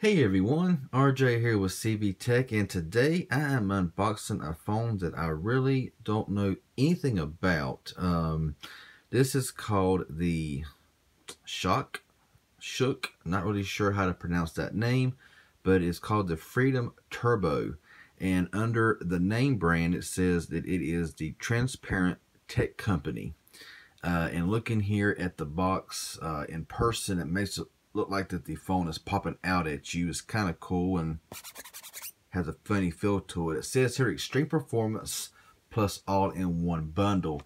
Hey everyone, RJ here with CB Tech, and today I am unboxing a phone that I really don't know anything about. This is called the SCHOK. Not really sure how to pronounce that name, but it's called the Freedom Turbo. And under the name brand, it says that it is the transparent tech company. And looking here at the box in person, it makes it look like that the phone is popping out at you. It's kind of cool and has a funny feel to it. It says here extreme performance plus all-in-one bundle.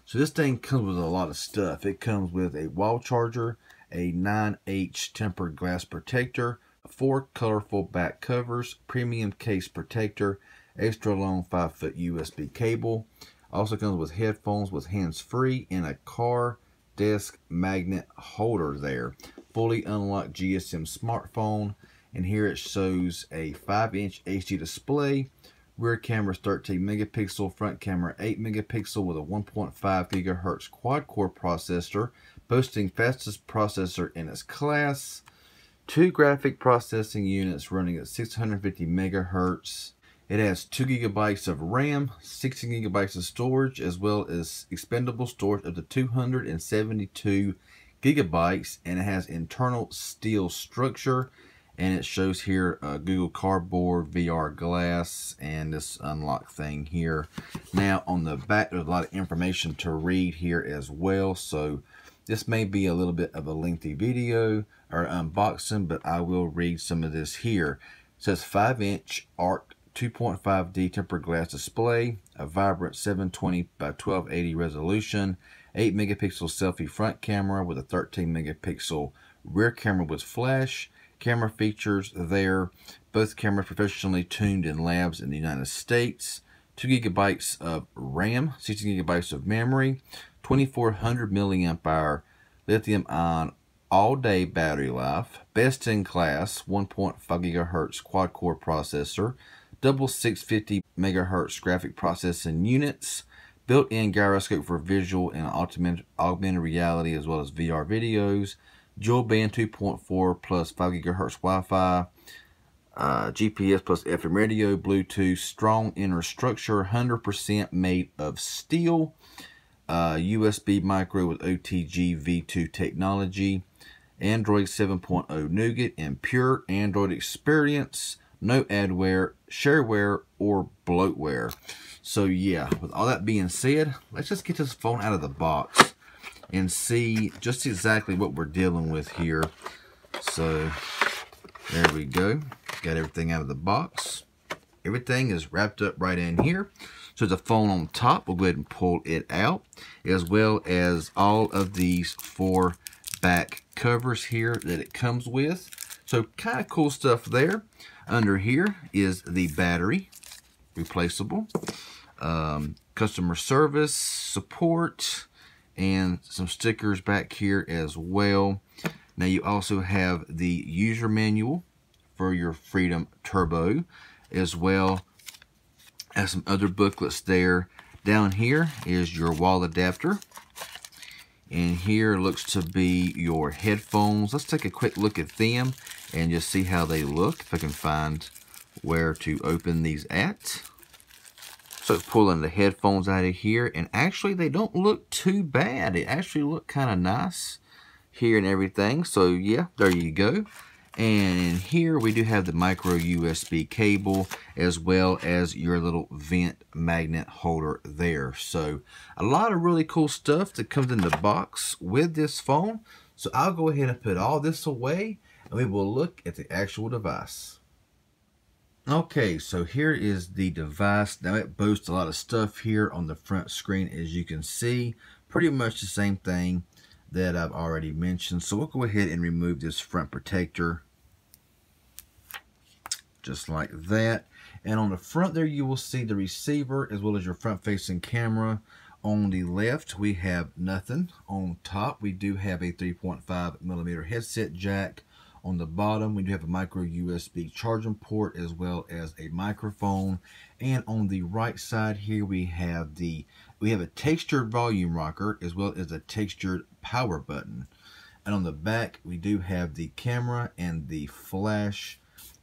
So this thing comes with a lot of stuff. It comes with a wall charger, a 9H tempered glass protector, 4 colorful back covers, premium case protector, extra long 5-foot USB cable. Also comes with headphones with hands-free and a car desk magnet holder there. Fully unlocked GSM smartphone, and here it shows a 5-inch HD display. Rear camera is 13 megapixel, front camera 8 megapixel with a 1.5 gigahertz quad-core processor, boasting fastest processor in its class. 2 graphic processing units running at 650 megahertz. It has 2 gigabytes of RAM, 16 gigabytes of storage, as well as expendable storage up to 272 gigabytes, and it has internal steel structure, and it shows here Google Cardboard, VR glass, and this unlock thing here. Now on the back there's a lot of information to read here as well, so this may be a little bit of a lengthy video or unboxing, but I will read some of this here. It says 5-inch ARC 2.5D tempered glass display, a vibrant 720 by 1280 resolution, 8 megapixel selfie front camera with a 13 megapixel rear camera with flash. Camera features there, both cameras professionally tuned in labs in the United States. 2 gigabytes of RAM, 16 gigabytes of memory, 2400 milliamp hour lithium ion all-day battery life, best in class 1.5 gigahertz quad-core processor, double 650 megahertz graphic processing units, built-in gyroscope for visual and augmented reality as well as VR videos, dual band 2.4 plus 5 gigahertz Wi-Fi, GPS plus FM radio, Bluetooth, strong inner structure, 100% made of steel, USB micro with OTG V2 technology, Android 7.0 Nougat, and pure Android experience. No adware, shareware, or bloatware. So yeah, with all that being said, let's just get this phone out of the box and see just exactly what we're dealing with here. So there we go. Got everything out of the box. Everything is wrapped up right in here. So the phone on top, we'll go ahead and pull it out, as well as all of these 4 back covers here that it comes with. So kind of cool stuff there. Under here is the battery, replaceable, customer service, support, and some stickers back here as well. Now you also have the user manual for your Freedom Turbo, as well as some other booklets there. Down here is your wall adapter. And here looks to be your headphones. Let's take a quick look at them and just see how they look, if I can find where to open these at. So pulling the headphones out of here, and actually they don't look too bad. They actually look kind of nice here and everything. So yeah, there you go. And in here we do have the micro USB cable, as well as your little vent magnet holder there. So a lot of really cool stuff that comes in the box with this phone. So I'll go ahead and put all this away, and we will look at the actual device. Okay, so here is the device. Now it boasts a lot of stuff here on the front screen, as you can see. Pretty much the same thing that I've already mentioned. So we'll go ahead and remove this front protector, just like that. And on the front there you will see the receiver as well as your front facing camera. On the left we have nothing. On top we do have a 3.5 millimeter headset jack. On the bottom we do have a micro USB charging port as well as a microphone. And on the right side here we have a textured volume rocker as well as a textured power button. And on the back we do have the camera and the flash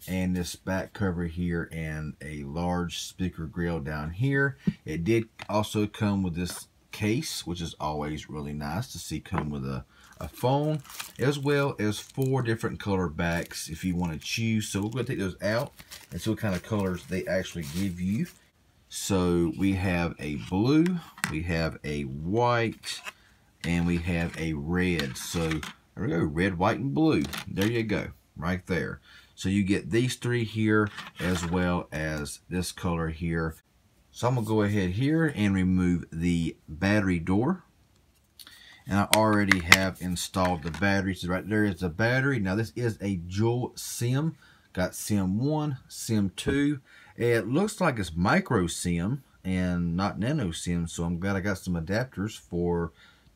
and this back cover here, and a large speaker grill down here. It did also come with this case, which is always really nice to see come with a phone, as well as 4 different color backs if you want to choose. So we're going to take those out and see what kind of colors they actually give you. So we have a blue, we have a white, and we have a red. So there we go, red, white, and blue. There you go, right there. So you get these 3 here, as well as this color here. So I'm gonna go ahead here and remove the battery door. And I already have installed the battery. So right there is the battery. Now this is a dual SIM. Got SIM 1, SIM 2. It looks like it's micro SIM and not nano SIM. So I'm glad I got some adapters to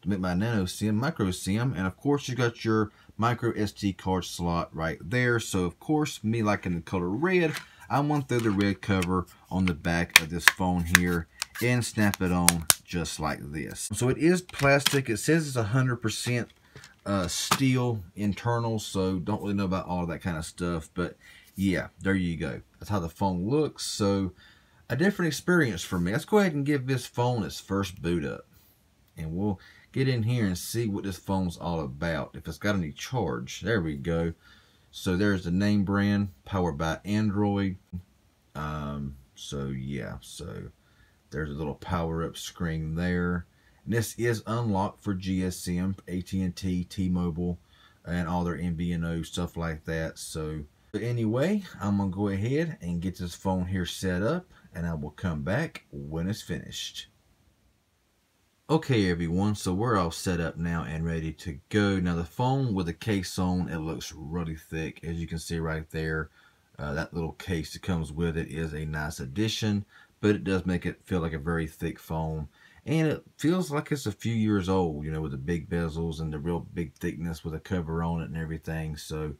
make my nano SIM micro SIM. And of course you got your micro SD card slot right there. So of course, me liking the color red, I'm going to throw the red cover on the back of this phone here and snap it on just like this. So it is plastic. It says it's 100% steel internal, so don't really know about all of that kind of stuff, but yeah, there you go. That's how the phone looks. So a different experience for me. Let's go ahead and give this phone its first boot up, and we'll get in here and see what this phone's all about, if it's got any charge. There we go. So there's the name brand, powered by Android. So yeah, so there's a little power up screen there. And this is unlocked for GSM, AT&T, T-Mobile, and all their MVNO stuff like that. So anyway, I'm gonna go ahead and get this phone here set up, and I will come back when it's finished. Okay everyone, so we're all set up now and ready to go. Now the phone with the case on, it looks really thick. As you can see right there, that little case that comes with it is a nice addition, but it does make it feel like a very thick phone. And it feels like it's a few years old, you know, with the big bezels and the real big thickness with a cover on it and everything. So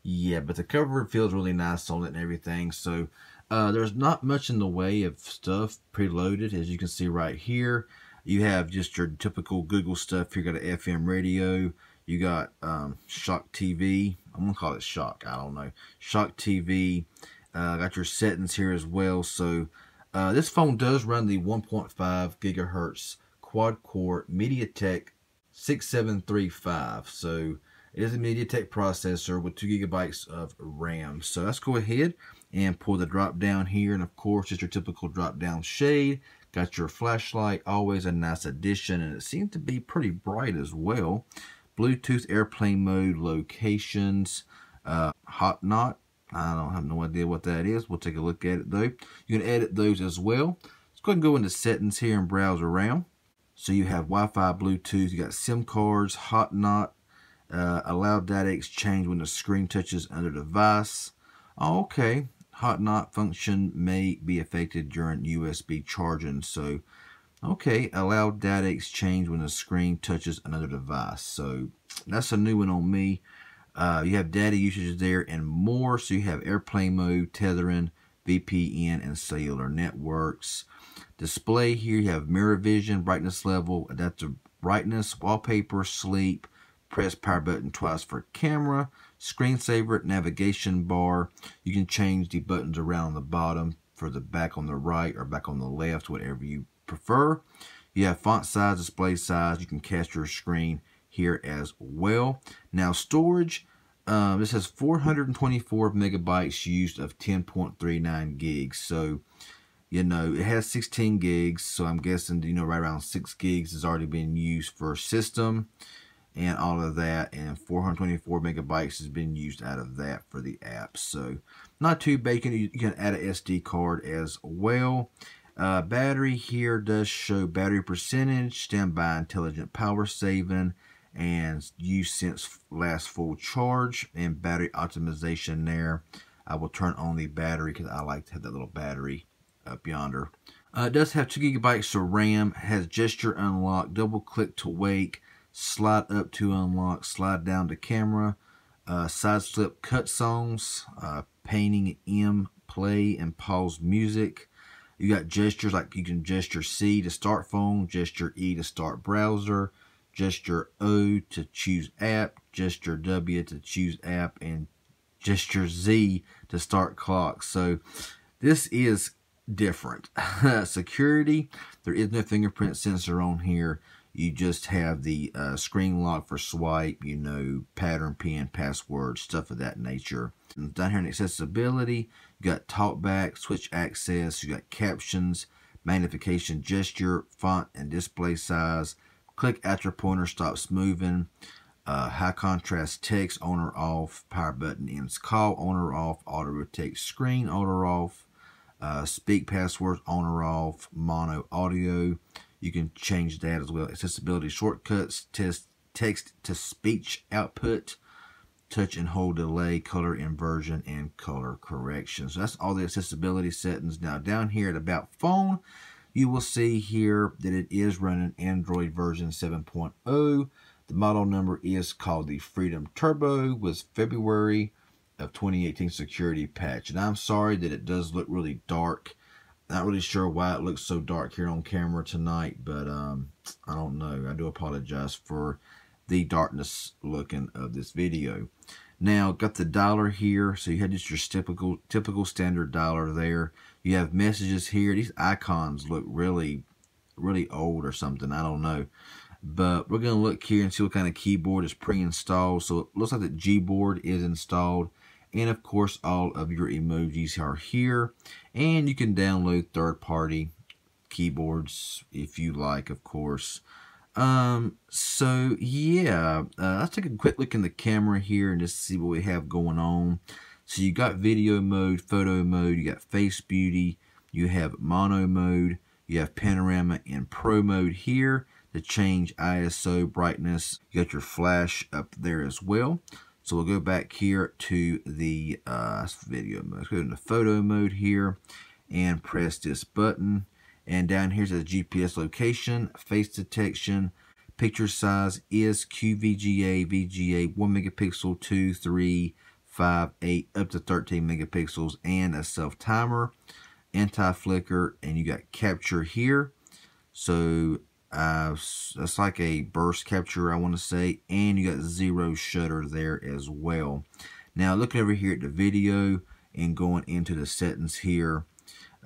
yeah, but the cover feels really nice on it and everything. So there's not much in the way of stuff preloaded. As you can see right here, you have just your typical Google stuff. You got an FM radio. You got SCHOK TV. I'm going to call it SCHOK. I don't know. SCHOK TV. Got your settings here as well. So this phone does run the 1.5 gigahertz quad-core MediaTek 6735. So it is a MediaTek processor with 2 gigabytes of RAM. So let's go ahead and pull the drop down here. And of course, just your typical drop down shade. Got your flashlight, always a nice addition, and it seems to be pretty bright as well. Bluetooth airplane mode, locations, hot knot. I don't have no idea what that is. We'll take a look at it though. You can edit those as well. Let's go ahead and go into settings here and browse around. So you have Wi-Fi, Bluetooth, you got SIM cards, hot knot, allow data exchange when the screen touches another device. Oh, okay. Hot knot function may be affected during USB charging. So, okay, allow data exchange when the screen touches another device. So that's a new one on me. You have data usage there and more. So you have airplane mode, tethering, VPN, and cellular networks. Display here, you have mirror vision, brightness level, adaptive brightness, wallpaper, sleep, press power button twice for camera, screensaver, navigation bar. You can change the buttons around on the bottom for the back on the right or back on the left, whatever you prefer. You have font size, display size. You can cast your screen here as well. Now storage, this has 424 megabytes used of 10.39 gigs. So, you know, it has 16 gigs. So I'm guessing, you know, right around 6 gigs has already been used for system and all of that, and 424 megabytes has been used out of that for the app. So not too bad. You can add an SD card as well. Battery here does show battery percentage, standby intelligent power saving, and use since last full charge, and battery optimization there. I will turn on the battery because I like to have that little battery up yonder. It does have 2 gigabytes of RAM, has gesture unlock, double click to wake, slide up to unlock, slide down to camera, side slip cut songs, painting M, play and pause music. You got gestures like you can gesture C to start phone, gesture E to start browser, gesture O to choose app, gesture W to choose app, and gesture Z to start clock. So this is different. Security, there is no fingerprint sensor on here. You just have the screen lock for swipe, you know, pattern pin, password, stuff of that nature. And down here in accessibility, you got talkback, switch access, you got captions, magnification, gesture, font, and display size. Click at your pointer, stops moving. High contrast text, on or off. Power button ends call, on or off. Auto rotate screen, on or off. Speak passwords, on or off. Mono audio. You can change that as well. Accessibility shortcuts, text to speech output, touch and hold delay, color inversion, and color correction. So that's all the accessibility settings. Now down here at About Phone, you will see here that it is running Android version 7.0. The model number is called the Freedom Turbo, was February of 2018 security patch. And I'm sorry that it does look really dark. Not really sure why it looks so dark here on camera tonight, but I don't know. I do apologize for the darkness looking of this video. Now, got the dialer here, so you had just your typical standard dialer there. You have messages here. These icons look really old or something. I don't know. But we're going to look here and see what kind of keyboard is pre-installed. So it looks like the Gboard is installed. And of course, all of your emojis are here. And you can download third-party keyboards if you like, of course. So yeah, let's take a quick look in the camera here and just see what we have going on. So you got video mode, photo mode, you got face beauty, you have mono mode, you have panorama and pro mode here to change ISO brightness. You got your flash up there as well. So we'll go back here to the video mode. Let's go into photo mode here and press this button. And down here says GPS location, face detection, picture size is QVGA, VGA, 1 megapixel, 2, 3, 5, 8, up to 13 megapixels, and a self-timer, anti-flicker, and you got capture here. So that's like a burst capture, I want to say, and you got zero shutter there as well. Now looking over here at the video and going into the settings here,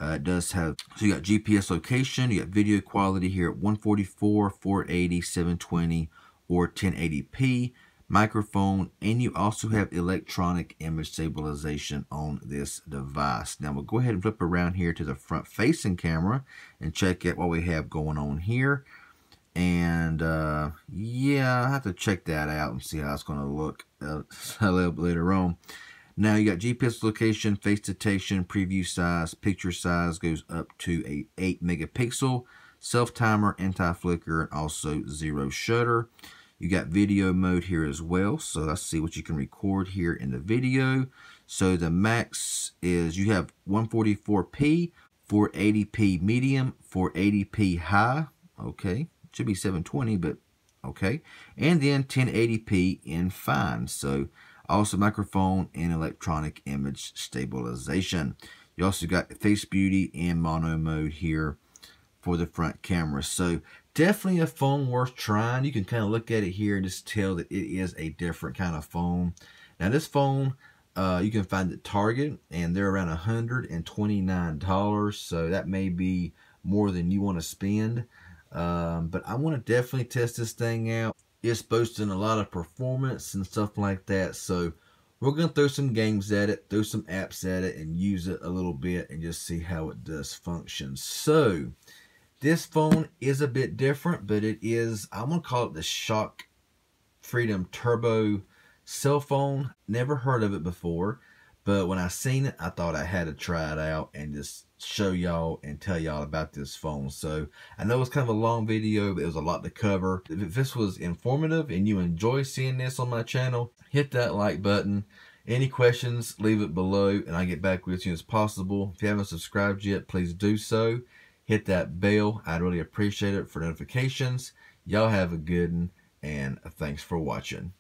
it does have, so you got GPS location, you got video quality here at 144, 480, 720, or 1080p, microphone, and you also have electronic image stabilization on this device. Now we'll go ahead and flip around here to the front facing camera and check out what we have going on here. And yeah, I have to check that out and see how it's going to look a little bit later on. Now you got GPS location, face detection, preview size, picture size goes up to a 8 megapixel, self-timer, anti-flicker, and also zero shutter. You got video mode here as well, so let's see what you can record here in the video. So the max is, you have 144p, 480p medium, 480p high, okay, should be 720, but okay, and then 1080p in fine. So also microphone and electronic image stabilization. You also got face beauty and mono mode here for the front camera. So definitely a phone worth trying. You can kind of look at it here and just tell that it is a different kind of phone. Now this phone, you can find at Target, and they're around $129. So that may be more than you want to spend. But I want to definitely test this thing out. It's boasting a lot of performance and stuff like that. So we're going to throw some games at it, throw some apps at it, and use it a little bit and just see how it does function. So this phone is a bit different, but it is, I'm going to call it the SCHOK Freedom Turbo cell phone. Never heard of it before, but when I seen it, I thought I had to try it out and just show y'all and tell y'all about this phone. So I know it's kind of a long video, but it was a lot to cover. If this was informative and you enjoy seeing this on my channel, hit that like button. Any questions, leave it below and I'll get back with you as possible. If you haven't subscribed yet, please do so. Hit that bell. I'd really appreciate it for notifications. Y'all have a good one, and thanks for watching.